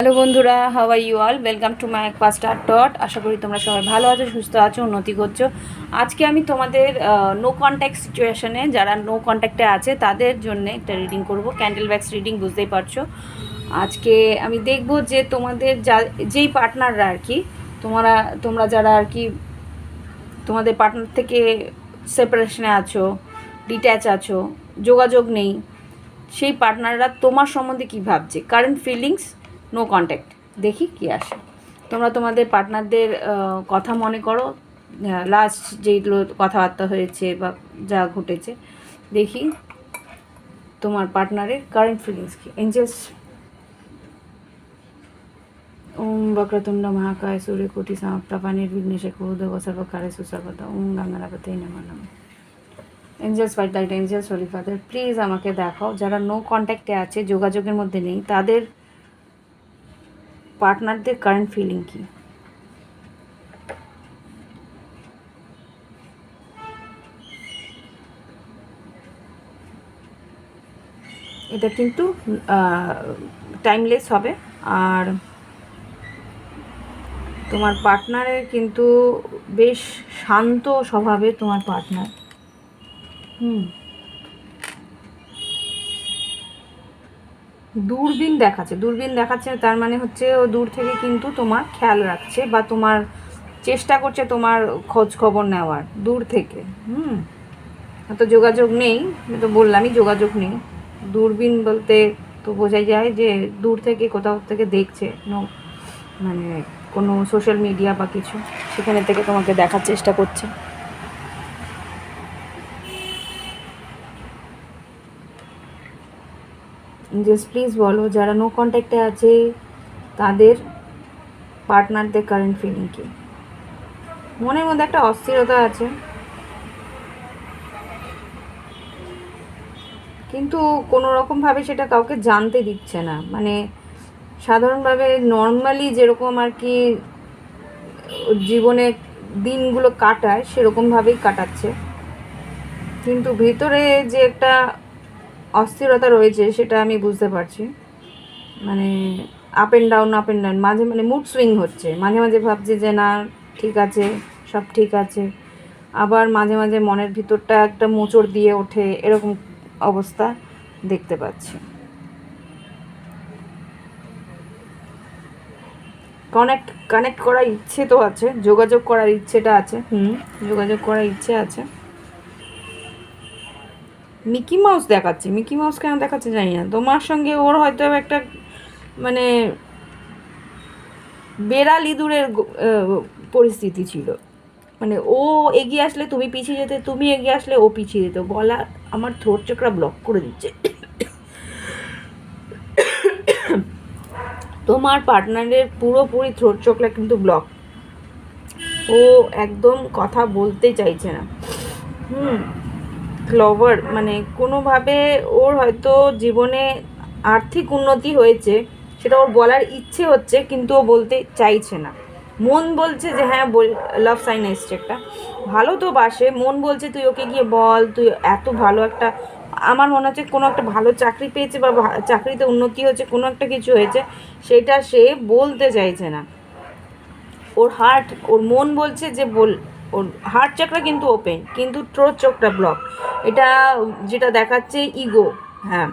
Hello বন্ধুরা, how are you all? Welcome to my pastor dot. আশা করি তোমরা সবাই ভালো আছো, সুস্থ আছো, উন্নতি করছো। আজকে আমি তোমাদের নো কন্ট্যাক্ট সিচুয়েশনে যারা নো কন্ট্যাক্টে আছে তাদের জন্য একটা রিডিং করব, ক্যান্ডেল ব্যাক্স রিডিং, বুঝতেই পারছো। আজকে আমি দেখব যে তোমাদের যেই পার্টনাররা আর কি, তোমরা যারা আর কি তোমাদের পার্টনার থেকে সেপারেশনে আছো, ডিট্যাচ আছো, যোগাযোগ নেই, সেই পার্টনাররা তোমার সম্বন্ধে কী ভাবছে, কারেন্ট ফিলিংস, নো কন্ট্যাক্ট। দেখি কি আসে। তোমরা তোমাদের পার্টনারদের কথা মনে করো, লাস্ট যেগুলো কথাবার্তা হয়েছে বা যা ঘটেছে। দেখি তোমার পার্টনারের কারেন্ট ফিলিংস কি। এঞ্জেলস। ওম বক্রতুণ্ড মহাকায় সূর্যকোটি সমপ্রভা নির্বিঘ্নেশ কুরুদেব সর্বকার্যেষু সুসর্বদা। ওম গঙ্গানাপতে নমঃ নমঃ। Angels, white light angels, holy father, please আমাকে দেখাও যারা নো কন্ট্যাক্টে আছে, যোগাযোগের মধ্যে নেই, তাদের পার্টনারদের কারেন্ট ফিলিং কি। এটা কিন্তু টাইমলেস হবে। আর তোমার পার্টনারের কিন্তু বেশ শান্ত স্বভাবের তোমার পার্টনার। দূরবীন দেখাচ্ছে, তার মানে হচ্ছে ও দূর থেকে কিন্তু তোমার খেয়াল রাখছে বা তোমার চেষ্টা করছে তোমার খোঁজ খবর নেওয়ার দূর থেকে। তো যোগাযোগ নেই, আমি তো বললামই যোগাযোগ নেই। দূরবীন বলতে তো বোঝাই যায় যে দূর থেকে কোথাও থেকে দেখছে, মানে কোনো সোশ্যাল মিডিয়া বা কিছু, সেখানে থেকে তোমাকে দেখার চেষ্টা করছে। জাস্ট প্লিজ বলো যারা নো কন্ট্যাক্টে আছে তাদের পার্টনারদের কারেন্ট ফিলিং কি। মনের মধ্যে একটা অস্থিরতা আছে, কিন্তু কোনো রকমভাবে সেটা কাউকে জানতে দিচ্ছে না। মানে সাধারণভাবে নর্মালি যেরকম আর কি জীবনে দিনগুলো কাটায় সেরকমভাবেই কাটাচ্ছে, কিন্তু ভিতরে যে একটা অস্থিরতা রয়েছে সেটা আমি বুঝতে পারছি। মানে আপ অ্যান্ড ডাউন মাঝে মানে মুড সুইং হচ্ছে। মাঝে মাঝে ভাবছে যে না ঠিক আছে, সব ঠিক আছে, আবার মাঝে মাঝে মনের ভিতরটা একটা মোচড় দিয়ে ওঠে, এরকম অবস্থা দেখতে পাচ্ছি। কানেক্ট করার ইচ্ছে তো আছে, যোগাযোগ করার ইচ্ছেটা আছে। যোগাযোগ করার ইচ্ছে আছে। মিকি মাউস দেখাচ্ছে, মিকি মাউস কেন দেখাচ্ছে জানি না। তোমার সঙ্গে ওর হয়তো একটা মানে বেড়াল ইঁদুরের পরিস্থিতি ছিল। মানে ও এগিয়ে আসলে তুমি পিছিয়ে যেতে, তুমি এগিয়ে আসলে ও পিছিয়ে যেত। গলা আমার থ্রোট চক্রা ব্লক করে দিচ্ছে। তোমার পার্টনারের পুরোপুরি থ্রোট চক্রা কিন্তু ব্লক। ও একদম কথা বলতে চাইছে না। ক্লভার, মানে কোনোভাবে ওর হয়তো জীবনে আর্থিক উন্নতি হয়েছে, সেটা ওর বলার ইচ্ছে হচ্ছে কিন্তু ও বলতে চাইছে না। মন বলছে যে হ্যাঁ লাভ সাইন এসছে একটা, ভালো তো বাসে, মন বলছে তুই ওকে গিয়ে বল, তুই এত ভালো একটা, আমার মনে হচ্ছে কোনো একটা ভালো চাকরি পেয়েছে বা চাকরিতে উন্নতি হয়েছে, কোনো একটা কিছু হয়েছে, সেটা সে বলতে চাইছে না। ওর মন বলছে যে ওর হার্ট চক্রা কিন্তু ওপেন, কিন্তু থ্রোট চক্রা ব্লক। এটা যেটা দেখাচ্ছে ইগো। হ্যাঁ,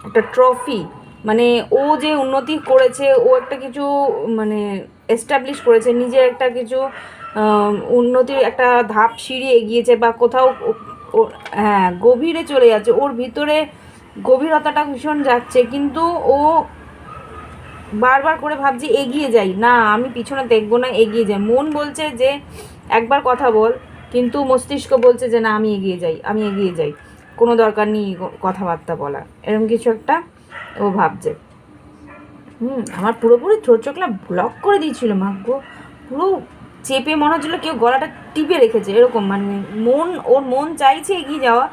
একটা ট্রফি, মানে ও যে উন্নতি করেছে, ও একটা কিছু মানে এস্টাবলিশ করেছে, নিজের একটা কিছু উন্নতির একটা ধাপ সিঁড়ি এগিয়েছে বা কোথাও হ্যাঁ গভীরে চলে যাচ্ছে, ওর ভিতরে গভীরতাটা ভীষণ যাচ্ছে, কিন্তু ও বারবার করে ভাবছি এগিয়ে যাই, না আমি পিছনে দেখবো না, এগিয়ে যাই। মন বলছে যে একবার কথা বল, কিন্তু মস্তিষ্ক বলছে যে না আমি এগিয়ে যাই, কোনো দরকার নেই কথাবার্তা বলা, এরকম কিছু একটা ও ভাবছে। আমার পুরোপুরি থ্রোট চোখলা ব্লক করে দিয়েছিল মাগো, পুরো চেপে মনে হচ্ছিলো কেউ গলাটা টিপে রেখেছে, এরকম। মানে ওর মন চাইছে এগিয়ে যাওয়া,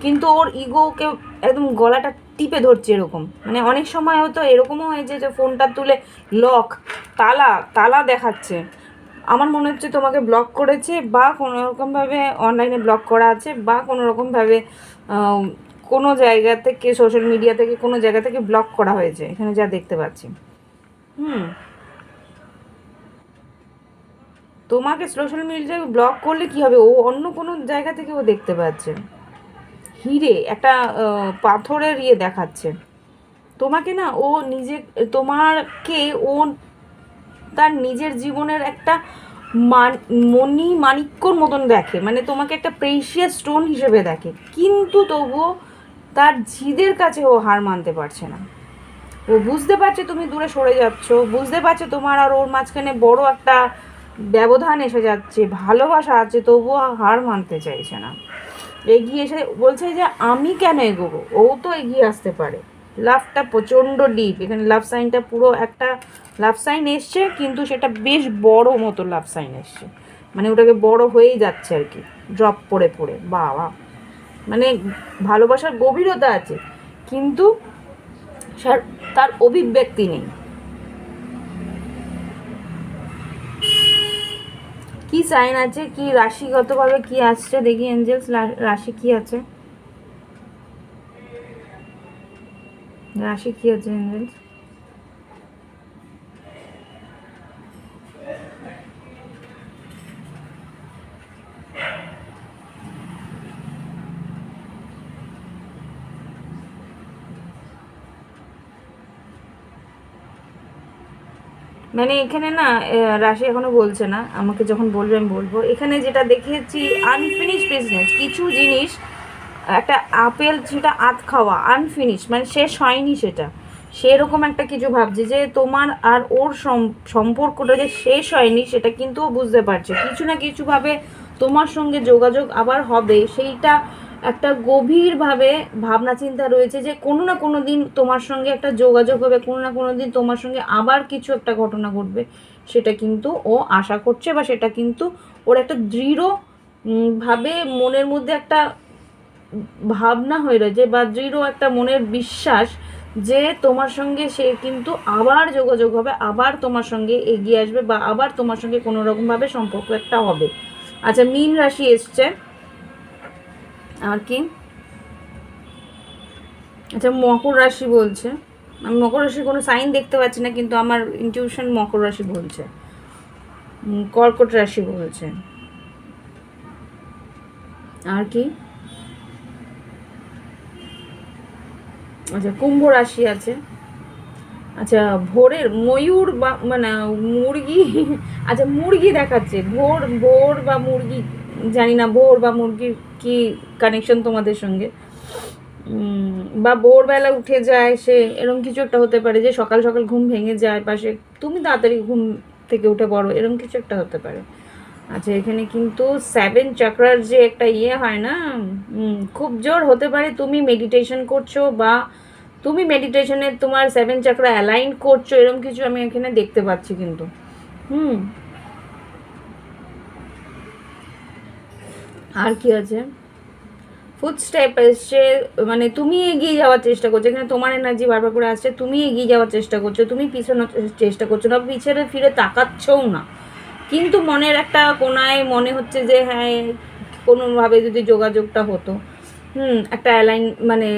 কিন্তু ওর ইগোকে একদম গলাটা টিপে ধরছে এরকম। মানে অনেক সময় হয়তো এরকমও হয়েছে যে ফোনটা তুলে লক, তালা দেখাচ্ছে। আমার মনে হচ্ছে তোমাকে ব্লক করেছে, বা কোনো রকমভাবে অনলাইনে ব্লক করা আছে, বা কোনো রকমভাবে কোনো জায়গা থেকে, সোশ্যাল মিডিয়া থেকে, কোনো জায়গা থেকে ব্লক করা হয়েছে, এখানে যা দেখতে পাচ্ছি। হুম, তোমাকে সোশ্যাল মিডিয়ায় ব্লক করলে কি হবে, ও অন্য কোনো জায়গা থেকে ও দেখতে পাচ্ছে, হিরে একটা পাথরের ইয়ে দেখাচ্ছে তোমাকে না। ও নিজে তোমাকে ও তার নিজের জীবনের একটা মাণিক্যর মতন দেখে, মানে তোমাকে একটা প্রেশিয়াস স্টোন হিসেবে দেখে, কিন্তু তবুও তার জিদের কাছে ও হার মানতে পারছে না। ও বুঝতে পারছে তুমি দূরে সরে যাচ্ছ, বুঝতে পারছে তোমার আর ওর মাঝখানে বড় একটা ব্যবধান এসে যাচ্ছে, ভালোবাসা আছে, তবুও হার মানতে চাইছে না। এগিয়ে এসে বলছে যে আমি কেন এগোবো, ও তো এগিয়ে আসতে পারে। লাভটা প্রচণ্ড ডিপ, এখানে লাভ সাইনটা পুরো একটা লাভ সাইন এসছে, কিন্তু সেটা বেশ বড় মতো লাভ সাইন এসছে, মানে ওটাকে বড় হয়েই যাচ্ছে আর কি, ড্রপ পড়ে পড়ে বাবা, মানে ভালোবাসার গভীরতা আছে কিন্তু তার অভিব্যক্তি নেই। কি সাইন আছে, কি রাশিগতভাবে কি আসছে দেখি এঞ্জেলস, রাশি কি আছে, রাশি কি আছে এঞ্জেলস? মানে এখানে না রাশি এখনো বলছে না, আমাকে যখন বলবে আমি বলবো। এখানে যেটা দেখেছি আনফিনিশ বিজনেস, কিছু জিনিস, একটা আপেল যেটা আধ খাওয়া আনফিনিশ, মানে শেষ হয়নি সেটা, সেরকম একটা কিছু ভাবছে যে তোমার আর ওর সম্পর্কটা যে শেষ হয়নি সেটা কিন্তু ও বুঝতে পারছে, কিছু না কিছুভাবে তোমার সঙ্গে যোগাযোগ আবার হবে, সেইটা একটা গভীরভাবে ভাবনা চিন্তা রয়েছে যে কোনো না কোনো দিন তোমার সঙ্গে একটা যোগাযোগ হবে, কোনো না কোনো দিন তোমার সঙ্গে আবার কিছু একটা ঘটনা ঘটবে, সেটা কিন্তু ও আশা করছে, বা সেটা কিন্তু ওর একটা দৃঢ় ভাবে মনের মধ্যে একটা ভাবনা হয়ে রয়েছে, বা দৃঢ় একটা মনের বিশ্বাস যে তোমার সঙ্গে সে কিন্তু আবার যোগাযোগ হবে, আবার তোমার সঙ্গে এগিয়ে আসবে, বা আবার তোমার সঙ্গে কোনো রকমভাবে সম্পর্ক একটা হবে। আচ্ছা, মীন রাশি এসছে আর কি, আচ্ছা মকর রাশি বলছে, আমি মকর রাশির কোনো সাইন দেখতে পাচ্ছি না, কিন্তু আমার ইনটিউশন মকর রাশি বলছে, কর্কট রাশি বলছে, আর কি, আচ্ছা কুম্ভ রাশি আছে, আচ্ছা ভোরের ময়ূর বা মানে মুরগি, আচ্ছা মুরগি দেখাচ্ছে, ভোর ভোর বা মুরগি, জানি না ভোর বা মুরগির কি কানেকশন তোমাদের সঙ্গে, বা ভোরবেলা উঠে যায় সে, এরকম কিছু একটা হতে পারে, যে সকাল সকাল ঘুম ভেঙে যায় পাশে, তুমি তাড়াতাড়ি ঘুম থেকে উঠে পড়ো, এরকম কিছু একটা হতে পারে। আচ্ছা এখানে কিন্তু 7 চক্রার যে একটা ইয়ে হয় না, খুব জোর হতে পারে তুমি মেডিটেশন করছো, বা তুমি মেডিটেশনে তোমার 7 চক্রা অ্যালাইন করছো, এরকম কিছু আমি এখানে দেখতে পাচ্ছি কিন্তু। হুম, আর কি আছে, ফুটস্টেপ এসছে, মানে তুমি এগিয়ে যাওয়ার চেষ্টা করছো, এখানে তোমার এনার্জি বারবার করে আসছে, তুমি এগিয়ে যাওয়ার চেষ্টা করছো, তুমি পিছানোর চেষ্টা করছো না, পিছনে ফিরে তাকাচ্ছও না, কিন্তু মনের একটা কোনায় মনে হচ্ছে যে হ্যাঁ কোনোভাবে যদি যোগাযোগটা হতো, একটা অ্যালাইন, মানে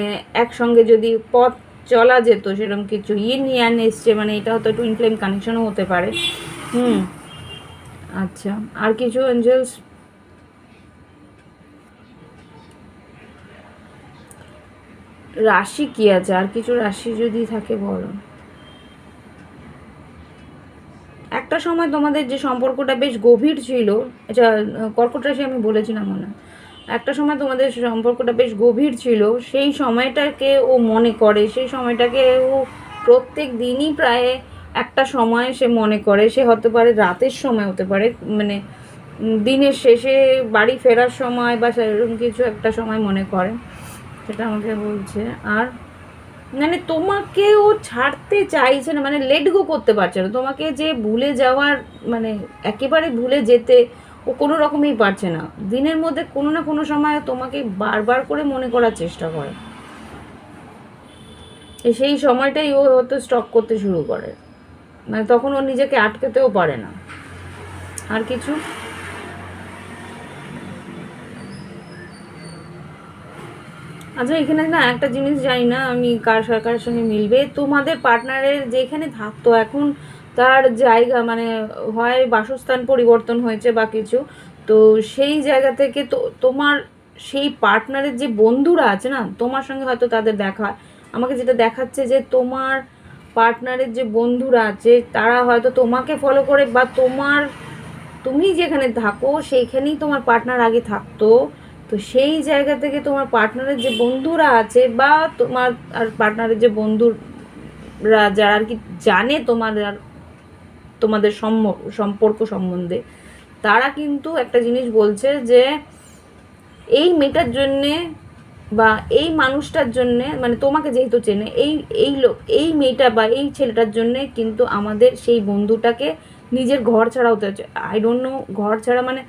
একসঙ্গে যদি পথ চলা যেত, সেরকম কিছু ইন ইয়ান এসছে, মানে এটা হয়তো টুইন ফ্লেম কানেকশনও হতে পারে। হুম, আচ্ছা আর কিছু এঞ্জেলস, রাশি কি আছে, আর কিছু রাশি যদি থাকে বলো। একটা সময় তোমাদের যে সম্পর্কটা বেশ গভীর ছিল, আচ্ছা কর্কট রাশি আমি বলেছিলাম মনে হয়, একটা সময় তোমাদের সম্পর্কটা বেশ গভীর ছিল, সেই সময়টাকে ও মনে করে, সেই সময়টাকে ও প্রত্যেক দিনই প্রায় একটা সময় সে মনে করে, সে হতে পারে রাতের সময়, হতে পারে মানে দিনের শেষে বাড়ি ফেরার সময়, বা সেরকম কিছু একটা সময় মনে করে, সেটা আমাকে বলছে। আর মানে তোমাকে ও ছাড়তে চাইছে না, মানে লেট গো করতে পারছে না, তোমাকে যে ভুলে যাওয়ার, মানে একেবারে ভুলে যেতে ও কোনো রকমই পারছে না, দিনের মধ্যে কোনো না কোনো সময় তোমাকে বারবার করে মনে করার চেষ্টা করে, সেই সময়টাই ও হয়তো স্টক করতে শুরু করে, মানে তখন ও নিজেকে আটকাতেও পারে না। আর কিছু, আচ্ছা এখানে না একটা জিনিস জানি না আমি কার সঙ্গে মিলবে, তোমাদের পার্টনারের যেখানে থাকতো এখন তার জায়গা মানে হয় বাসস্থান পরিবর্তন হয়েছে বা কিছু, তো সেই জায়গা থেকে তো তোমার সেই পার্টনারের যে বন্ধুরা আছে না, তোমার সঙ্গে হয়তো তাদের দেখা, আমাকে যেটা দেখাচ্ছে যে তোমার পার্টনারের যে বন্ধুরা আছে তারা হয়তো তোমাকে ফলো করে, বা তুমি যেখানে থাকো সেইখানেই তোমার পার্টনার আগে থাকতো, তো সেই জায়গা থেকে তোমার পার্টনারের যে বন্ধুরা আছে বা তোমার আর পার্টনারের যে বন্ধুরা যারা আর কি জানে তোমাদের সম্পর্ক সম্বন্ধে, তারা কিন্তু একটা জিনিস বলছে যে এই মেয়েটার জন্যে বা এই মানুষটার জন্যে, মানে তোমাকে যেহেতু চেনে, এই মেয়েটা বা এই ছেলেটার জন্যে কিন্তু আমাদের সেই বন্ধুটাকে নিজের ঘর ছাড়া হতে হচ্ছে। আই ডোন্ট নো, ঘর ছাড়া মানে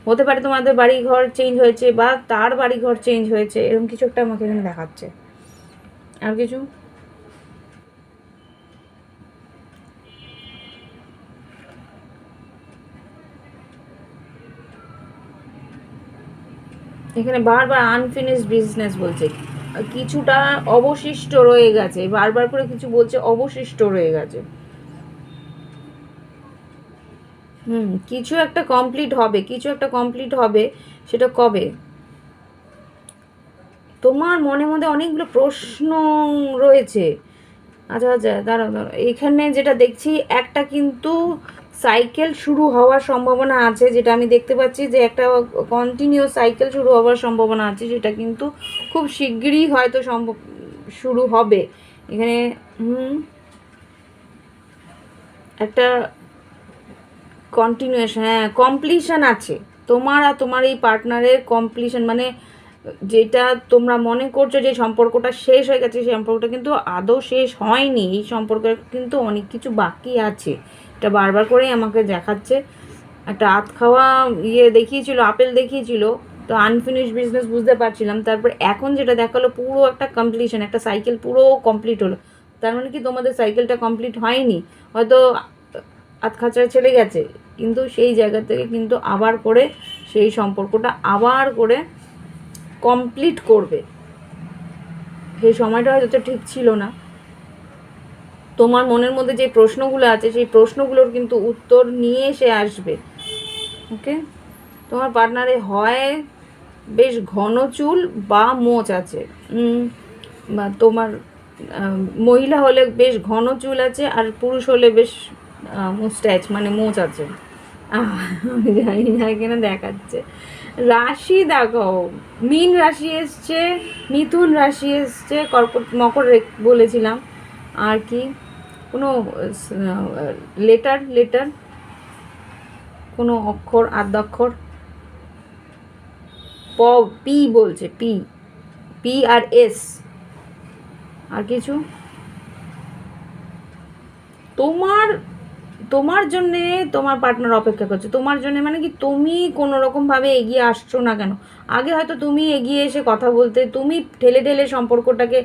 হতে পারে তোমাদের বাড়ি ঘর চেঞ্জ হয়েছে বা তার বাড়ি ঘর চেঞ্জ হয়েছে, এরকম কিছু একটা আমাকে এখানে দেখাচ্ছে। আর কিছু এখানে বারবার আনফিনিশড বিজনেস বলছে, কিছুটা অবশিষ্ট রয়ে গেছে, বারবার করে কিছু বলছে অবশিষ্ট রয়ে গেছে। কিছু একটা কমপ্লিট হবে, কিছু একটা কমপ্লিট হবে, সেটা কবে? তোমার মনের মধ্যে অনেকগুলো প্রশ্ন রয়েছে। আচ্ছা আচ্ছা, দাঁড়াও দাঁড়াও, এখানে যেটা দেখছি একটা কিন্তু সাইকেল শুরু হওয়ার সম্ভাবনা আছে, যেটা আমি দেখতে পাচ্ছি যে একটা কন্টিনিউ সাইকেল শুরু হওয়ার সম্ভাবনা আছে, যেটা কিন্তু খুব শিগগিরই হয়তো শুরু হবে এখানে। একটা কন্টিনিউয়েশন, হ্যাঁ কমপ্লিশন আছে তোমার আর তোমার এই পার্টনারের কমপ্লিশন, মানে যেটা তোমরা মনে করছো যে সম্পর্কটা শেষ হয়ে গেছে, সেই সম্পর্কটা কিন্তু আদৌ শেষ হয়নি, এই সম্পর্কের কিন্তু অনেক কিছু বাকি আছে। এটা বারবার করেই আমাকে দেখাচ্ছে। একটা আধ খাওয়া দেখিয়েছিল, আপেল দেখিয়েছিল, তো আনফিনিশ বিজনেস বুঝতে পারছিলাম, তারপর এখন যেটা দেখালো পুরো একটা কমপ্লিশন, একটা সাইকেল পুরো কমপ্লিট হলো। তার মানে কি তোমাদের সাইকেলটা কমপ্লিট হয়নি, হয়তো আধ খাঁচায় চলে গেছে, কিন্তু সেই জায়গা থেকে কিন্তু আবার করে সেই সম্পর্কটা আবার করে কমপ্লিট করবে। সেই সময়টা হয়তো ঠিক ছিল না। তোমার মনের মধ্যে যে প্রশ্নগুলো আছে সেই প্রশ্নগুলোর কিন্তু উত্তর নিয়ে এসে আসবে। ওকে, তোমার পার্টনারে হয় বেশ ঘন চুল বা মোচ আছে, বা তোমার মহিলা হলে বেশ ঘন চুল আছে, আর পুরুষ হলে বেশ মুস্ট্যাচ মানে মোচ আছে। আমি জানি না এখানে দেখাচ্ছে। রাশি দেখো, মীন রাশি এসছে, মিথুন রাশি এসছে, মকর বলেছিলাম। আর কি কোনো লেটার কোনো অক্ষর, আদ্যাক্ষর, পি বলছে, পি আর এস। আর কিছু তোমার জন্যে তোমার পার্টনার অপেক্ষা করছে, তোমার জন্য মানে কি তুমি কোনো রকমভাবে এগিয়ে আসছো না কেন? আগে হয়তো তুমি এগিয়ে এসে কথা বলতে, তুমি ঠেলে ঠেলে সম্পর্কটাকে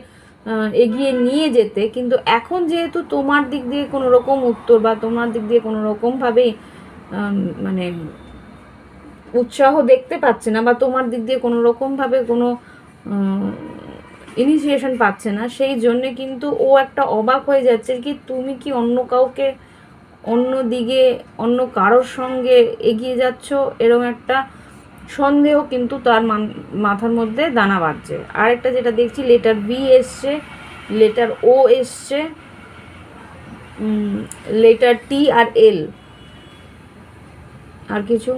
এগিয়ে নিয়ে যেতে, কিন্তু এখন যেহেতু তোমার দিক দিয়ে কোনো রকম উত্তর বা তোমার দিক দিয়ে কোনো রকমভাবে মানে উৎসাহ দেখতে পাচ্ছে না, বা তোমার দিক দিয়ে কোনো রকমভাবে কোনো ইনিশিয়েশন পাচ্ছে না, সেই জন্যে কিন্তু ও একটা অবাক হয়ে যাচ্ছে কি তুমি কি অন্য কাউকে, অন্য দিকে অন্য কারোর সঙ্গে এগিয়ে যাচ্ছ, এরকম একটা সন্দেহ কিন্তু তার মাথার মধ্যে দানা বাঁধছে। আরেকটা যেটা দেখছি, লেটার বি এসছে, লেটার ও এসছে, লেটার টি আর এল। আর কিছু?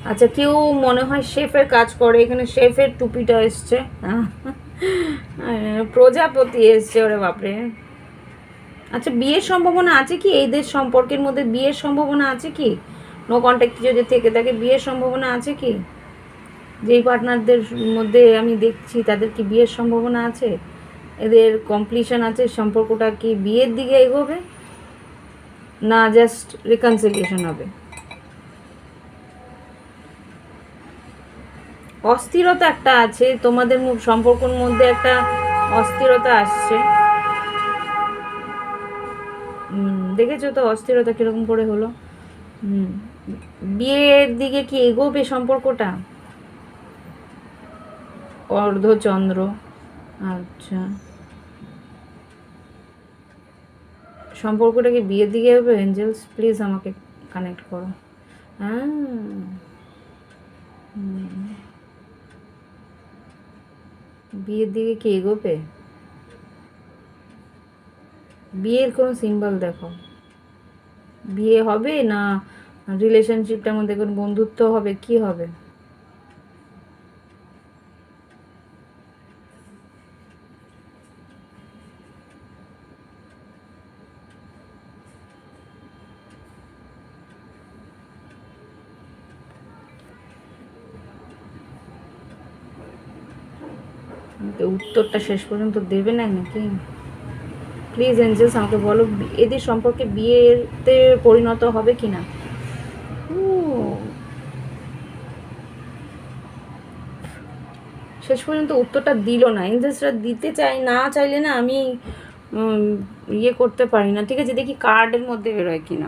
আচ্ছা, কেউ মনে হয় শেফের কাজ করে, এখানে শেফের টুপিটা এসছে, প্রজাপতি এসছে, ওরে বাপরে। আচ্ছা, বিয়ের সম্ভাবনা আছে কি এইদের সম্পর্কের মধ্যে? বিয়ের সম্ভাবনা আছে কি? নো কন্ট্যাক্ট যদি থেকে থাকে, বিয়ের সম্ভাবনা আছে কি? যেই পার্টনারদের মধ্যে আমি দেখছি তাদের কি বিয়ের সম্ভাবনা আছে? এদের কমপ্লিশন আছে, সম্পর্কটা কি বিয়ের দিকে এগোবে না জাস্ট রিকনসিলিয়েশন হবে? অস্থিরতা একটা আছে তোমাদের সম্পর্কের মধ্যে, একটা অস্থিরতা আসছে। দেখেছো তো অস্থিরতা কিরকম করে হলো। বিয়ের দিকে কি এগোবে সম্পর্কটা? অর্ধচন্দ্র, আচ্ছা সম্পর্কটাকে বিয়ের দিকে হবে? এঞ্জেলস প্লিজ আমাকে কানেক্ট করো। হ্যাঁ, বিয়ের দিকে কি এগোবে? বিয়ের কোনো সিম্বল দেখো। বিয়ে হবে না রিলেশনশিপটার মধ্যে কোনো বন্ধুত্ব হবে, কি হবে? উত্তরটা শেষ পর্যন্ত দেবে না নাকি? প্লিজ এঞ্জেলস আমাকে বলো, এদের সম্পর্কে বিয়েতে পরিণত হবে কি না? শেষ পর্যন্ত উত্তরটা দিল না। এঞ্জেলসরা দিতে না চাইলে না আমি ইয়ে করতে পারি না। ঠিক আছে, দেখি কার্ডের মধ্যে বেরোয় কিনা।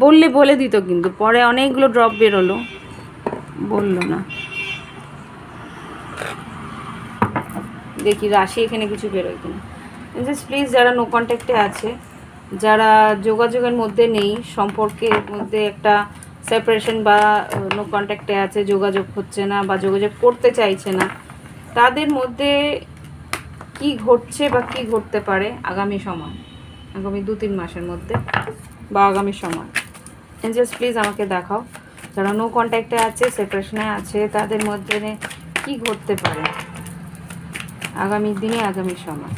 বললে বলে দিত, কিন্তু পরে অনেকগুলো ড্রপ বেরোলো, বললো না। দেখি রাশি এখানে কিছু বেরোয় কিনা। জাস্ট প্লিজ যারা নো কন্ট্যাক্টে আছে, যারা যোগাযোগের মধ্যে নেই, সম্পর্কের মধ্যে একটা সেপারেশন বা নো কন্ট্যাক্টে আছে, যোগাযোগ হচ্ছে না বা যোগাযোগ করতে চাইছে না, তাদের মধ্যে কি ঘটছে বা কি ঘটতে পারে আগামী সময়, আগামী 2-3 মাসের মধ্যে বা আগামী সময়। জাস্ট প্লিজ আমাকে দেখাও, যারা নো কন্ট্যাক্টে আছে, সেপারেশনে আছে, তাদের মধ্যে কি ঘটতে পারে আগামী দিনে, আগামী সময়।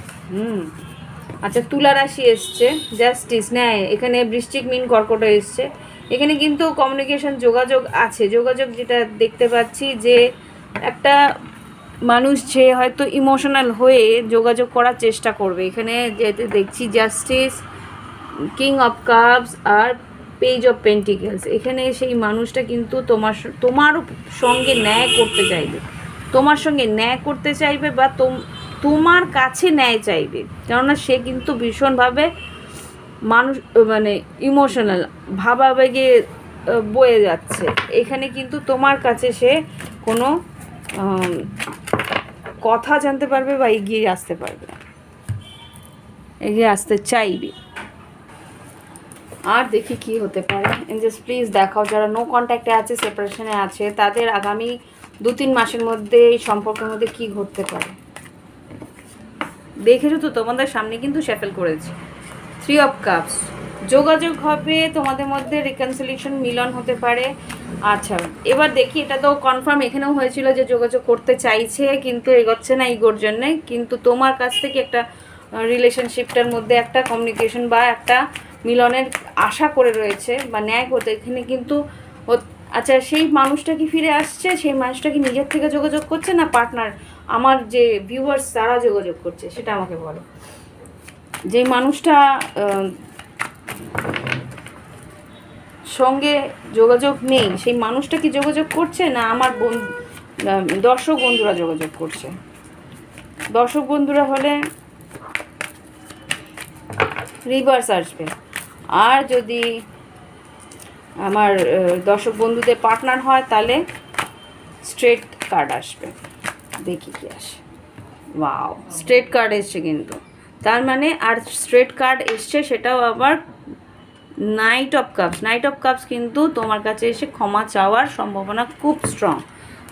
আচ্ছা, তুলা রাশি এসছে, জাস্টিস, ন্যায়। এখানে বৃশ্চিক, মীন, কর্কট এসছে। এখানে কিন্তু কমিউনিকেশন, যোগাযোগ আছে। যোগাযোগ যেটা দেখতে পাচ্ছি, যে একটা মানুষ যে হয়তো ইমোশনাল হয়ে যোগাযোগ করার চেষ্টা করবে। এখানে যেতে দেখছি জাস্টিস, কিং অফ কাপস আর পেজ অফ পেন্টিকেলস। এখানে সেই মানুষটা কিন্তু তোমার সঙ্গে ন্যায় করতে চাইবে, তোমার সঙ্গে ন্যায় করতে চাইবে বা তোমার কাছে ন্যায় চাইবে। কেননা সে কিন্তু ভীষণভাবে মানুষ, মানে ইমোশনাল, ভাবাবেগে বয়ে যাচ্ছে। এখানে কিন্তু তোমার কাছে সে কোনো কথা জানতে পারবে বা এগিয়ে আসতে পারবে, এগিয়ে আসতে চাইবে। আর দেখি কি হতে পারে। জাস্ট প্লিজ দেখাও, যারা নো কন্ট্যাক্টে আছে, সেপারেশনে আছে, তাদের আগামী 2-3 মাসের মধ্যে এই সম্পর্কের মধ্যে কি ঘটতে পারে। দেখেছো তো, তোমাদের সামনে কিন্তু শ্যাফেল করেছি। 3 অফ কাপস, যোগাযোগ হবে তোমাদের মধ্যে, রিকনসিলিয়েশন, মিলন হতে পারে। আচ্ছা, এবার দেখি, এটা তো কনফার্ম এখানেও হয়েছিল যে যোগাযোগ করতে চাইছে কিন্তু এগোচ্ছে না ইগোর জন্যে। কিন্তু তোমার কাছ থেকে একটা রিলেশনশিপটার মধ্যে একটা কমিউনিকেশন বা একটা মিলনের আশা করে রয়েছে বা ন্যায় করতে এখানে কিন্তু। আচ্ছা, সেই মানুষটা কি ফিরে আসছে? সেই মানুষটা কি নিজের থেকে যোগাযোগ করছে না পার্টনার, আমার যে ভিউয়ার্স তারা যোগাযোগ করছে? সেটা আমাকে বলো। যে মানুষটা সঙ্গে যোগাযোগ নেই, সেই মানুষটা কি যোগাযোগ করছে না আমার দর্শক বন্ধুরা যোগাযোগ করছে? দর্শক বন্ধুরা হলে রিভার্স আসবে। আর যদি আমার দর্শক বন্ধুদের পার্টনার হয় তাহলে স্ট্রেট কার্ড আসবে। দেখি কি আসে। ওয়াও, স্ট্রেট কার্ড এসছে কিন্তু। তার মানে আর স্ট্রেট কার্ড এসছে, সেটাও আবার night of cups. Night of cups কিন্তু তোমার কাছে এসে ক্ষমা চাওয়ার সম্ভাবনা খুব স্ট্রং।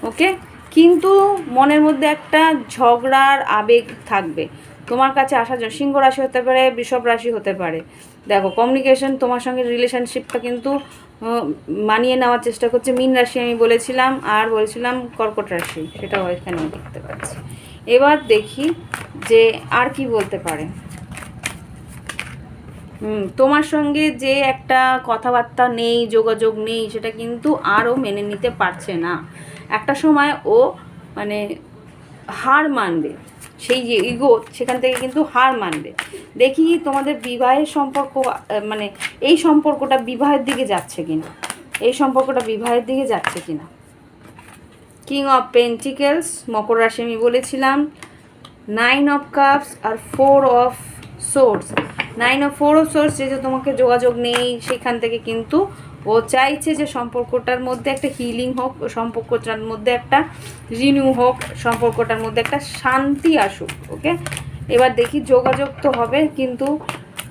ওকে, কিন্তু মনের মধ্যে একটা ঝগড়ার আবেগ থাকবে তোমার কাছে আসার জন্য। সিংহ রাশি হতে পারে, বৃষভ রাশি হতে পারে। দেখো, কমিউনিকেশন, তোমার সঙ্গে রিলেশনশিপটা কিন্তু মানিয়ে নেওয়ার চেষ্টা করছে। মীন রাশি আমি বলেছিলাম, আর বলেছিলাম কর্কট রাশি, সেটাও এখানে দেখতে পাচ্ছি। এবার দেখি যে আর কি বলতে পারে। তোমার সঙ্গে যে একটা কথাবার্তা নেই, যোগাযোগ নেই, সেটা কিন্তু আরও মেনে নিতে পারছে না। একটা সময় ও মানে হার মানবে, সেই যে ইগো, সেখান থেকে কিন্তু হার মানবে। দেখি তোমাদের বিবাহের সম্পর্ক, মানে এই সম্পর্কটা বিবাহের দিকে যাচ্ছে কিনা, এই সম্পর্কটা বিবাহের দিকে যাচ্ছে কিনা। কিং অফ পেন্টিকেলস, মকর রাশি আমি বলেছিলাম, 9 অফ কাপস আর 4 অফ সোর্স। 4 অফ সোর্স, যে তোমাকে যোগাযোগ নেই, সেখান থেকে কিন্তু ও চাইছে যে সম্পর্কটার মধ্যে একটা হিলিং হোক, সম্পর্কটার মধ্যে একটা রিনিউ হোক, সম্পর্কটার মধ্যে একটা শান্তি আসুক। ওকে, এবার দেখি যোগাযোগ তো হবে, কিন্তু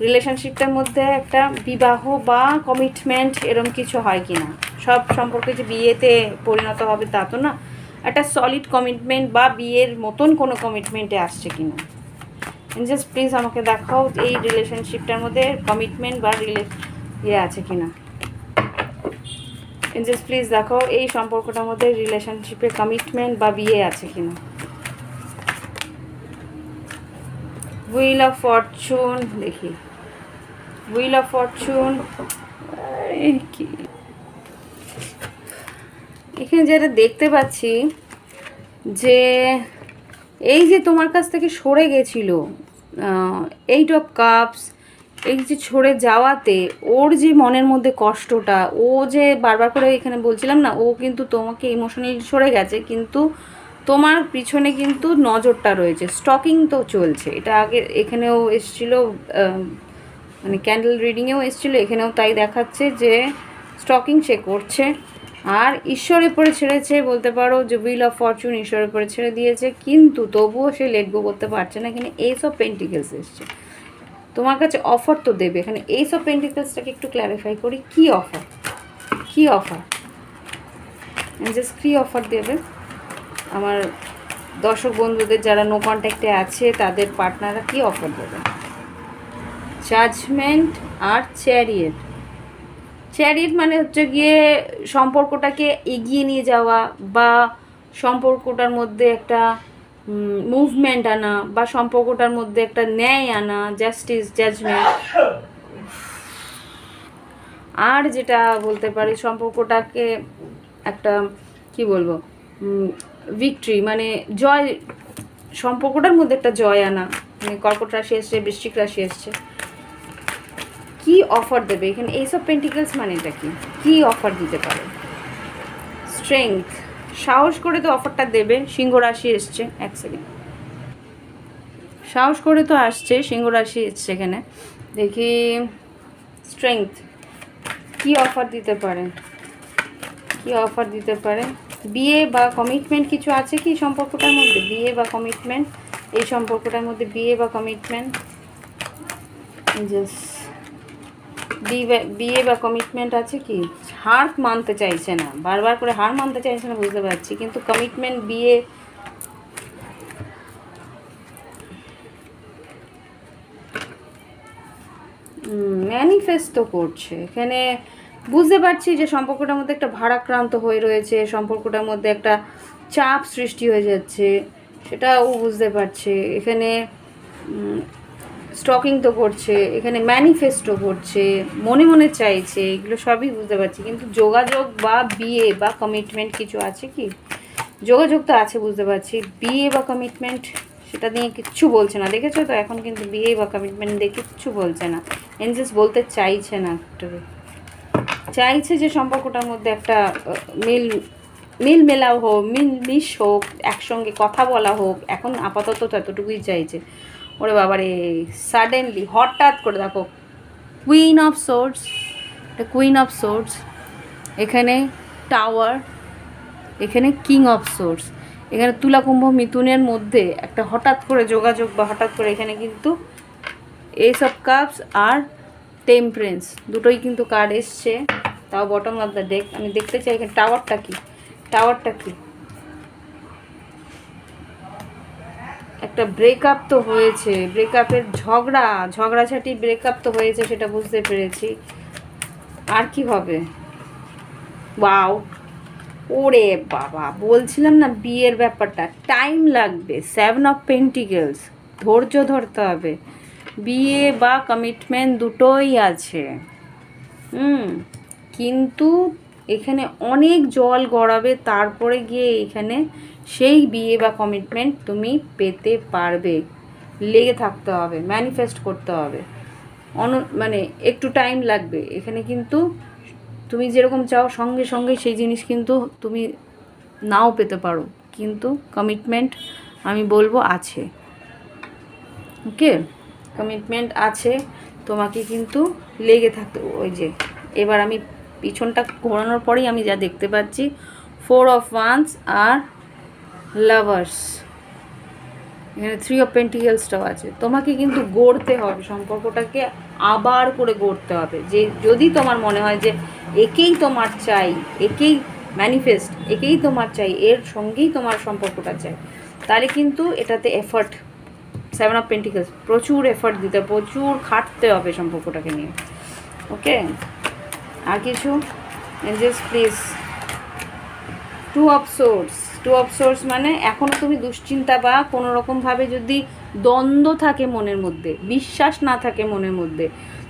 রিলেশনশিপটার মধ্যে একটা বিবাহ বা কমিটমেন্ট এরম কিছু হয় কি না। সব সম্পর্কে যে বিয়েতে পরিণত হবে তা তো না, একটা সলিড কমিটমেন্ট বা বিয়ের মতন কোনো কমিটমেন্টে আসছে কি না। জাস্ট প্লিজ আমাকে দেখাও এই রিলেশনশিপটার মধ্যে কমিটমেন্ট বা ইয়ে আছে কি না। জাস্ট প্লিজ দেখাও এই সম্পর্কটার মধ্যে রিলেশনশিপে কমিটমেন্ট বা বিয়ে আছে কি না। হুইল অফ ফরচুন দেখি, হুইল অফ ফরচুন কি এখানে যেটা দেখতে পাচ্ছি যে এই যে তোমার কাছ থেকে সরে গেছিল, 8 অফ কাপস, এই যে সরে যাওয়াতে ওর যে মনের মধ্যে কষ্টটা, ও যে বারবার করে এখানে বলছিলাম না, ও কিন্তু তোমাকে ইমোশনালি সরে গেছে, কিন্তু তোমার পিছনে কিন্তু নজরটা রয়েছে, স্টকিং তো চলছে। এটা আগে এখানেও এসেছিলো, মানে ক্যান্ডেল রিডিংয়েও এসেছিলো, এখানেও তাই দেখাচ্ছে যে স্টকিং সে করছে। আর ঈশ্বরের উপরে ছেড়েছে বলতে পারো, যে হুইল অফ ফরচুন ঈশ্বরের উপরে ছেড়ে দিয়েছে, কিন্তু তবুও সে লেট গো করতে পারছে না। এখানে এইস অফ পেন্টিকেলস এসছে, তোমার কাছে অফার তো দেবে। এখানে এইস অফ পেন্টিকেলসটাকে একটু ক্ল্যারিফাই করি, কি অফার, কি অফার, জাস্ট কি অফার দেবে আমার দর্শক বন্ধুদের যারা নো কন্ট্যাক্টে আছে, তাদের পার্টনাররা কি অফার দেবে। জাজমেন্ট আর চ্যারিয়েট। চ্যারিয়েট মানে হচ্ছে গিয়ে সম্পর্কটাকে এগিয়ে নিয়ে যাওয়া, বা সম্পর্কটার মধ্যে একটা মুভমেন্ট আনা, বা সম্পর্কটার মধ্যে একটা ন্যায় আনা, জাস্টিস, জাজমেন্ট। আর যেটা বলতে পারি সম্পর্কটাকে একটা কি বলবো, ভিক্টরি মানে জয়, সম্পর্কটার মধ্যে একটা জয় আনা। মানে কর্কট রাশি এসছে, বৃশ্চিক রাশি এসছে, কি অফার দেবে এখানে। এইস অফ পেন্টিকেলস মানে এটা কি অফার দিতে পারে। স্ট্রেংথ, সাহস করে তো অফারটা দেবে। সিংহ রাশি এসছে, এক সেকেন্ড, সাহস করে তো আসছে, সিংহ রাশি এসছে এখানে। দেখি স্ট্রেংথ কি অফার দিতে পারে, কি অফার দিতে পারে। বিয়ে বা কমিটমেন্ট কিছু আছে কি সম্পর্কটার মধ্যে, বিয়ে বা কমিটমেন্ট, এই সম্পর্কটার মধ্যে বিয়ে বা কমিটমেন্ট, জাস্ট বিয়ে বা কমিটমেন্ট আছে কি। হার মানতে চাইছে না, বারবার করে হার মানতে চাইছে না বুঝতে পারছি, কিন্তু কমিটমেন্ট, বিয়ে, ম্যানিফেস্ট তো করছে এখানে। বুঝতে পারছি যে সম্পর্কটার মধ্যে একটা ভারাক্রান্ত হয়ে রয়েছে, সম্পর্কটার মধ্যে একটা চাপ সৃষ্টি হয়ে যাচ্ছে, সেটাও বুঝতে পারছে এখানে। স্টকিং তো করছে এখানে, ম্যানিফেস্টও করছে, মনে মনে চাইছে, এগুলো সবই বুঝতে পারছি। কিন্তু যোগাযোগ বা বিয়ে বা কমিটমেন্ট কিছু আছে কি। যোগাযোগ তো আছে বুঝতে পারছি, বিয়ে বা কমিটমেন্ট সেটা নিয়ে কিচ্ছু বলছে না, দেখেছো তো। এখন কিন্তু বিয়ে বা কমিটমেন্ট দিয়ে কিচ্ছু বলছে না, এনজেস বলতে চাইছে না, একটু চাইছে যে সম্পর্কটার মধ্যে একটা মেলাও হোক, মিশ হোক, একসঙ্গে কথা বলা হোক। এখন আপাতত তো এতটুকুই চাইছে। ওরে বাবারে, সাডেনলি হঠাৎ করে দেখো queen of source, queen of source, এখানে টাওয়ার, এখানে কিং অফ সোর্স, এখানে তুলা কুম্ভ মিথুনের মধ্যে একটা হঠাৎ করে যোগাযোগ, বা হঠাৎ করে এখানে কিন্তু এস অফ কাপস আর টেম্পারেন্স দুটোই কিন্তু কার্ড এসছে। তাও বটম অফ দ্য ডেক আমি দেখতে চাই এখানে টাওয়ারটা কি, টাওয়ারটা কি। একটা ব্রেকআপ তো হয়েছে, ব্রেকআপের ঝগড়াঝাটি ব্রেকআপ তো হয়েছে, সেটা বুঝতে পেরেছি। আর কি হবে, ওয়াও, ওরে বাবা, বলছিলাম না বিয়ের ব্যাপারটা টাইম লাগবে। 7 অফ পেন্টিকেলস, ধৈর্য ধরতে হবে। বিয়ে বা কমিটমেন্ট দুটোই আছে, কিন্তু এখানে অনেক জল গড়াবে, তারপরে গিয়ে এখানে সেই বিয়ে বা কমিটমেন্ট তুমি পেতে পারবে। লেগে থাকতে হবে, ম্যানিফেস্ট করতে হবে, মানে একটু টাইম লাগবে এখানে। কিন্তু তুমি যেরকম চাও সঙ্গে সঙ্গে সেই জিনিস কিন্তু তুমি নাও পেতে পারো, কিন্তু কমিটমেন্ট আমি বলবো আছে। ওকে, কমিটমেন্ট আছে, তোমাকে কিন্তু লেগে থাকতে। ওই যে এবার আমি পিছনটা ঘোরানোর পরেই আমি যা দেখতে পাচ্ছি, 4 অফ ওয়ান্স আর লাভার্স। এখানে 3 অফ পেন্টিকেলসটাও আছে। তোমাকে কিন্তু গড়তে হবে সম্পর্কটাকে, আবার করে গড়তে হবে। যে যদি তোমার মনে হয় যে একেই তোমার চাই, একেই ম্যানিফেস্ট, একেই তোমার চাই, এর সঙ্গেই তোমার সম্পর্কটা চাই, তাহলে কিন্তু এটাতে এফর্ট, 7 অফ পেন্টিকেলস, প্রচুর এফর্ট দিতে, প্রচুর খাটতে হবে সম্পর্কটাকে নিয়ে। ওকে, আর কিছু Angeles please. 2 of swords, 2 of swords মানে এখনও তুমি দুশ্চিন্তা বা কোনো রকমভাবে যদি দ্বন্দ্ব থাকে মনের মধ্যে, বিশ্বাস না থাকে মনের মধ্যে,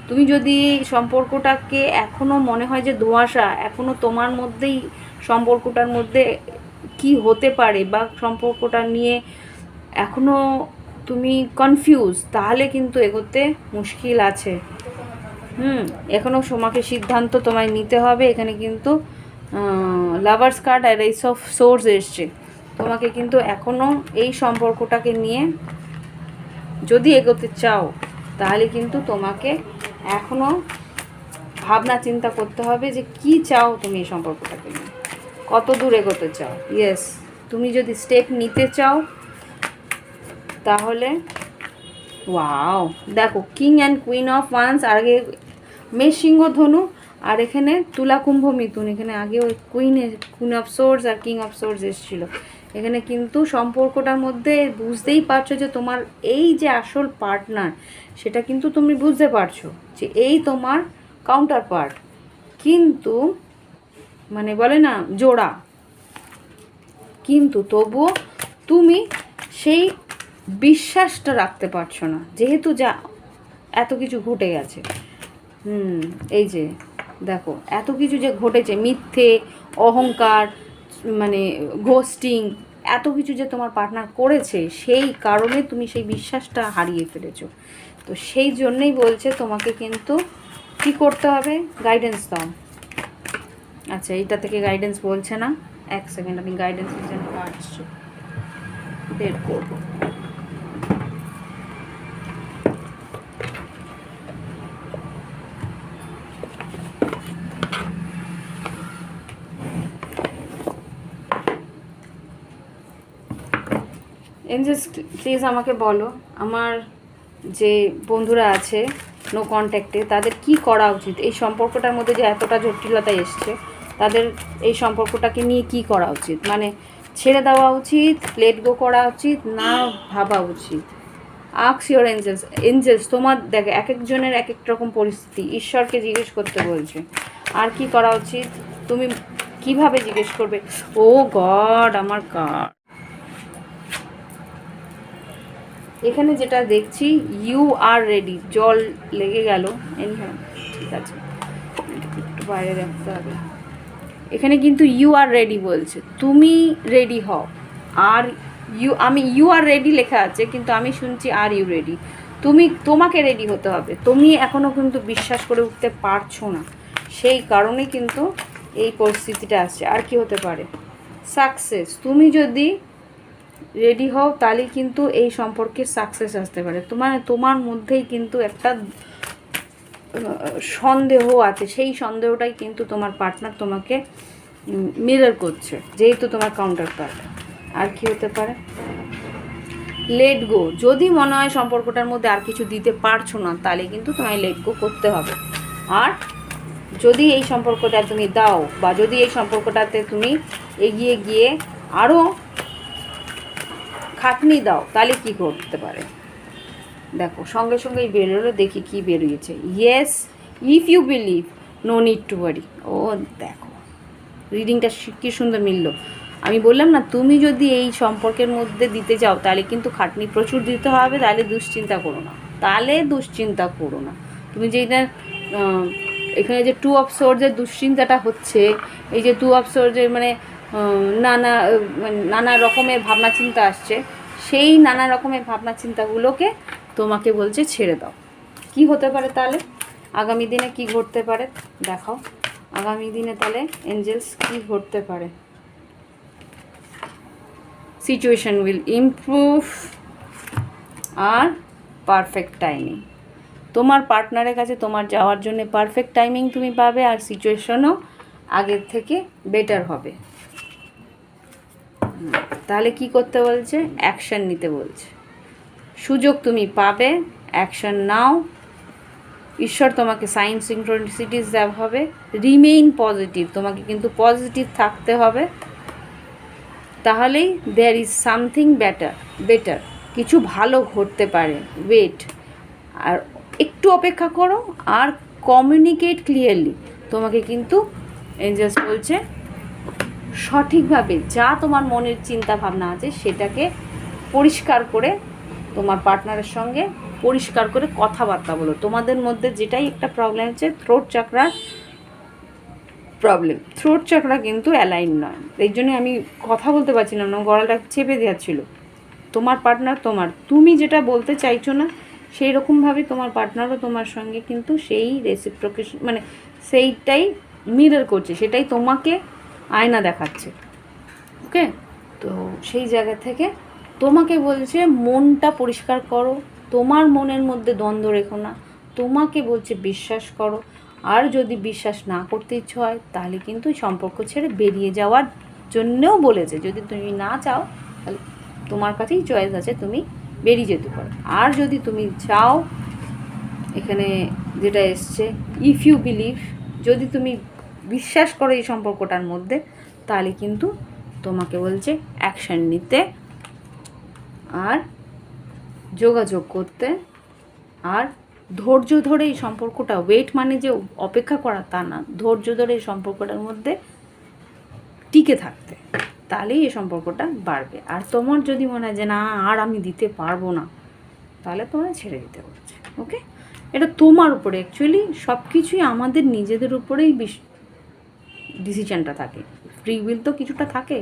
তুমি যদি সম্পর্কটাকে এখনও মনে হয় যে ধোঁয়াশা, এখনও তোমার মধ্যেই সম্পর্কটার মধ্যে কি হতে পারে বা সম্পর্কটা নিয়ে এখনও তুমি কনফিউজ, তাহলে কিন্তু এগোতে মুশকিল আছে। এখনও তোমাকে সিদ্ধান্ত তোমায় নিতে হবে। এখানে কিন্তু লাভার্স কার্ড আর এইস অফ সোর্স এসছে। তোমাকে কিন্তু এখনও এই সম্পর্কটাকে নিয়ে যদি এগোতে চাও, তাহলে কিন্তু তোমাকে এখনও ভাবনা চিন্তা করতে হবে যে কি চাও তুমি এই সম্পর্কটাকে নিয়ে, কত দূর এগোতে চাও। ইয়েস, তুমি যদি স্টেপ নিতে চাও তাহলে ওয়াও, দেখো king and queen of wands, আর আগে মেষ সিংহ ধনু, আর এখানে তুলা কুম্ভ মিথুন। এখানে আগে ওই কুইন অফ সোর্স আর কিং অফ সোর্স এসেছিল। এখানে কিন্তু সম্পর্কটার মধ্যে বুঝতেই পারছো যে তোমার এই যে আসল পার্টনার, সেটা কিন্তু তুমি বুঝতে পারছো যে এই তোমার কাউন্টার পার্ট, কিন্তু মানে বলে না জোড়া, কিন্তু তবুও তুমি সেই বিশ্বাসটা রাখতে পারছো না, যেহেতু যা এত কিছু ঘটে গেছে। এই যে দেখো এত কিছু যে ঘটেছে, মিথ্যে, অহংকার, মানে ঘোস্টিং, এত কিছু যে তোমার পার্টনার করেছে, সেই কারণে তুমি সেই বিশ্বাসটা হারিয়ে ফেলেছো। তো সেই জন্যই বলছে তোমাকে কিন্তু কী করতে হবে, গাইডেন্স দাও। আচ্ছা, এইটা থেকে গাইডেন্স বলছে না, এক সেকেন্ড আমি গাইডেন্সের জন্য কাটছি, বের করবো। এঞ্জেলস প্লিজ আমাকে বলো, আমার যে বন্ধুরা আছে নো কন্ট্যাক্টে, তাদের কি করা উচিত? এই সম্পর্কটার মধ্যে যে এতটা জটিলতা এসছে, তাদের এই সম্পর্কটাকে নিয়ে কি করা উচিত? মানে ছেড়ে দেওয়া উচিত, লেট গো করা উচিত, না ভাবা উচিত? Ask your Angeles. এঞ্জেলস তোমার দেখে এক একজনের এক এক রকম পরিস্থিতি, ঈশ্বরকে জিজ্ঞেস করতে বলছে। আর কি করা উচিত? তুমি কিভাবে জিজ্ঞেস করবে? ও গড, আমার গড, এখানে যেটা দেখছি ইউ আর রেডি, জল লেগে গেল, ঠিক আছে, একটু বাইরে রাখতে হবে। এখানে কিন্তু ইউ আর রেডি বলছে, তুমি রেডি হও। আর ইউ আর রেডি লেখা আছে, কিন্তু আমি শুনছি আর ইউ রেডি। তোমাকে রেডি হতে হবে। তুমি এখনও কিন্তু বিশ্বাস করে উঠতে পারছো না, সেই কারণে কিন্তু এই পরিস্থিতিটা আসছে। আর কি হতে পারে? সাকসেস। তুমি যদি রেডি হও তাহলে কিন্তু এই সম্পর্কে সাকসেস আসতে পারে। তোমার মধ্যেই কিন্তু একটা সন্দেহ আছে, সেই সন্দেহটাই কিন্তু তোমার পার্টনার তোমাকে মিরর করছে, যেহেতু তোমার কাউন্টার পার্ট। আর কি হতে পারে? Let go. যদি মনে হয় সম্পর্কটার মধ্যে আর কিছু দিতে পারছো না, তাহলে কিন্তু তোমায় লেট গো করতে হবে। আর যদি এই সম্পর্কটা তুমি দাও, বা যদি এই সম্পর্কটাতে তুমি এগিয়ে গিয়ে আরও খাটনি দাও, তাহলে কি করতে পারে? দেখো সঙ্গে সঙ্গেই বেরোলো, দেখি কি বেরিয়েছে। Yes, if you believe, no need to worry. ও দেখো রিডিংটা কী সুন্দর মিলল। আমি বললাম না, তুমি যদি এই সম্পর্কের মধ্যে দিতে চাও, তাহলে কিন্তু খাটনি প্রচুর দিতে হবে, তাহলে দুশ্চিন্তা করো না, তুমি যেটা এখানে যে 2 অফ সোর্সের দুশ্চিন্তাটা হচ্ছে, এই যে 2 অফ সোর্সের মানে নানা রকমের ভাবনা চিন্তা আসছে, সেই নানা রকমের ভাবনা চিন্তাগুলোকে তোমাকে বলছে ছেড়ে দাও। কি হতে পারে তাহলে আগামী দিনে, কি ঘটতে পারে দেখাও আগামী দিনে, তাহলে এঞ্জেলস কি ঘটতে পারে? সিচুয়েশন উইল ইমপ্রুভ আর পারফেক্ট টাইমিং। তোমার পার্টনারের কাছে তোমার যাওয়ার জন্য পারফেক্ট টাইমিং তুমি পাবে, আর সিচুয়েশনও আগের থেকে বেটার হবে। তাহলে কি করতে বলছে? অ্যাকশান নিতে বলছে। সুযোগ তুমি পাবে, অ্যাকশন নাও। ঈশ্বর তোমাকে সাইন সিনক্রোনিসিটিস দেওয়া হবে। রিমেইন পজিটিভ, তোমাকে কিন্তু পজিটিভ থাকতে হবে, তাহলেই দেয়ার ইজ সামথিং বেটার, কিছু ভালো ঘটতে পারে। ওয়েট, আর একটু অপেক্ষা করো, আর কমিউনিকেট ক্লিয়ারলি। তোমাকে কিন্তু এঞ্জেলস বলছে সঠিকভাবে যা তোমার মনের চিন্তা ভাবনা আছে সেটাকে পরিষ্কার করে তোমার পার্টনারের সঙ্গে পরিষ্কার করে কথাবার্তা বলো। তোমাদের মধ্যে যেটাই একটা প্রবলেম হচ্ছে, থ্রোট চাকরার প্রবলেম, থ্রোট চাকরা কিন্তু অ্যালাইন নয়, এই জন্যে আমি কথা বলতে পারছিলাম না, গলাটা চেপে দেওয়া ছিল। তোমার পার্টনার তুমি যেটা বলতে চাইছো না সেই রকমভাবে তোমার পার্টনারও তোমার সঙ্গে কিন্তু সেই রেসিপ্রোকেশন মানে সেইটাই মিরর করছে, সেটাই তোমাকে আয়না দেখাচ্ছে। ওকে, তো সেই জায়গা থেকে তোমাকে বলছে মনটা পরিষ্কার করো, তোমার মনের মধ্যে দ্বন্দ্ব রেখো না, তোমাকে বলছে বিশ্বাস করো। আর যদি বিশ্বাস না করতে ইচ্ছে হয় তাহলে কিন্তু সম্পর্ক ছেড়ে বেরিয়ে যাওয়ার জন্যেও বলেছে। যদি তুমি না চাও তাহলে তোমার কাছেই চয়েস আছে, তুমি বেরিয়ে যেতে পারো। আর যদি তুমি চাও, এখানে যেটা এসছে ইফ ইউ বিলিভ, যদি তুমি বিশ্বাস করো এই সম্পর্কটার মধ্যে, তাহলে কিন্তু তোমাকে বলছে অ্যাকশন নিতে, আর যোগাযোগ করতে, আর ধৈর্য ধরে এই সম্পর্কটা, ওয়েট মানে যে অপেক্ষা করা তা না, ধৈর্য ধরে এই সম্পর্কটার মধ্যে টিকে থাকতে, তাহলেই এই সম্পর্কটা বাড়বে। আর তোমার যদি মনে হয় যে না আর আমি দিতে পারবো না, তাহলে তোমরা ছেড়ে দিতে বলছে। ওকে, এটা তোমার উপরে, অ্যাকচুয়ালি সব কিছুই আমাদের নিজেদের উপরেই ডিসিশানটা থাকে। ফ্রি উইল তো কিছুটা থাকে,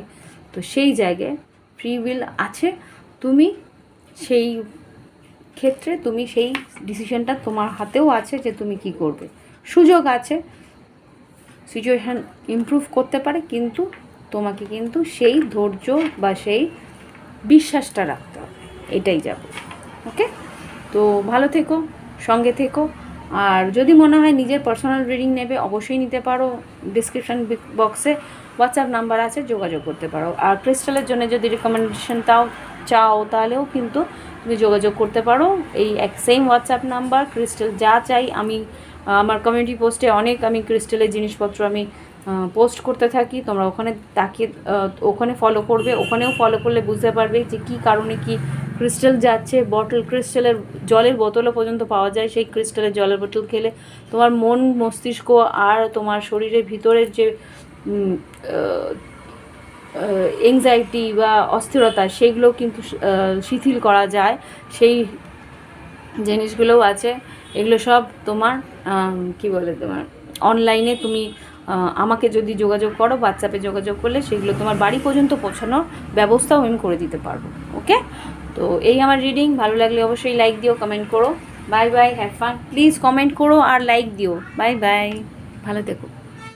তো সেই জায়গায় ফ্রি উইল আছে, তুমি সেই ক্ষেত্রে তুমি সেই ডিসিশনটা তোমার হাতেও আছে যে তুমি কি করবে। সুযোগ আছে, সিচুয়েশান ইমপ্রুভ করতে পারে, কিন্তু তোমাকে কিন্তু সেই ধৈর্য বা সেই বিশ্বাসটা রাখতে হবে, এটাই যাবে। ওকে, তো ভালো থেকো, সঙ্গে থেকো। আর যদি মনে হয় নিজের পার্সোনাল রিডিং নেবে, অবশ্যই নিতে পারো। ডিসক্রিপশান বক্সে হোয়াটসঅ্যাপ নাম্বার আছে, যোগাযোগ করতে পারো। আর ক্রিস্টালের জন্য যদি রিকমেন্ডেশন চাও তাহলেও কিন্তু তুমি যোগাযোগ করতে পারো, এই সেম হোয়াটসঅ্যাপ নাম্বার। ক্রিস্টাল যা চাই আমি আমার কমিউনিটি পোস্টে আমি ক্রিস্টালের জিনিসপত্র আমি পোস্ট করতে থাকি, তোমরা ওখানে তাকিয়ে ওখানে ফলো করবে। ওখানেও ফলো করলে বুঝতে পারবে যে কী কারণে কি ক্রিস্টাল যাচ্ছে। ক্রিস্টালের জলের বোতলও পর্যন্ত পাওয়া যায়, সেই ক্রিস্টালের জলের বোতল খেলে তোমার মন মস্তিষ্ক আর তোমার শরীরের ভিতরের যে এংজাইটি বা অস্থিরতা, সেগুলো কিন্তু শিথিল করা যায়, সেই জিনিসগুলোও আছে। এগুলো সব তোমার কি বলে, তোমার অনলাইনে তুমি আমাকে যদি যোগাযোগ করো, হোয়াটসঅ্যাপে যোগাযোগ করলে সেগুলো তোমার বাড়ি পর্যন্ত পৌঁছানোর ব্যবস্থাও আমি করে দিতে পারবো। ওকে, তো এই আমার রিডিং। ভালো লাগলে অবশ্যই লাইক দিও, কমেন্ট করো। Bye bye, have fun. Please comment করো আর লাইক দিও। বাই বাই, ভালো থেকো।